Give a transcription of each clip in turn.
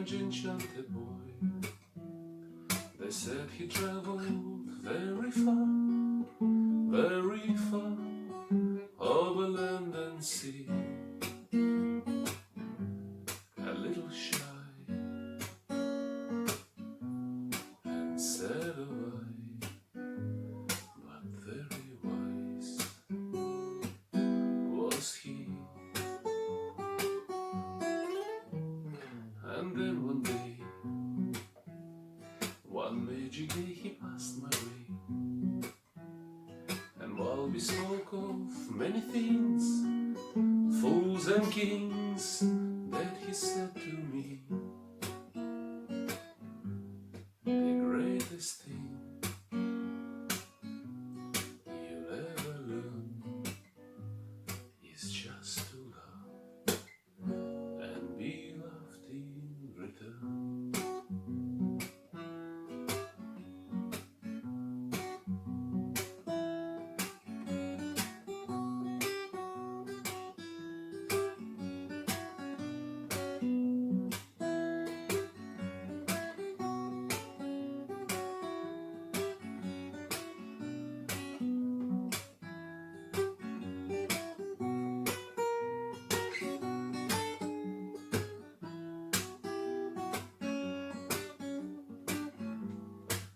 strange enchanted boy. They said he traveled very far, over land and sea. A little shy and sad of eye, but very wise was he. And then one day, one magic day, he passed my way. And while we spoke of many things, fools and kings, that he said to me, the greatest thing you'll ever learn is just to love and be loved in return.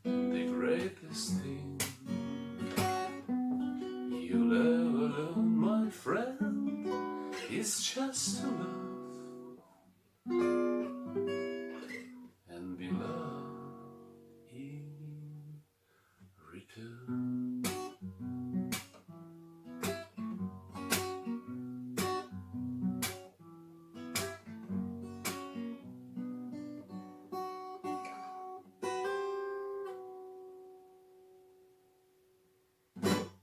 The greatest thing you'll ever learn, my friend, is just to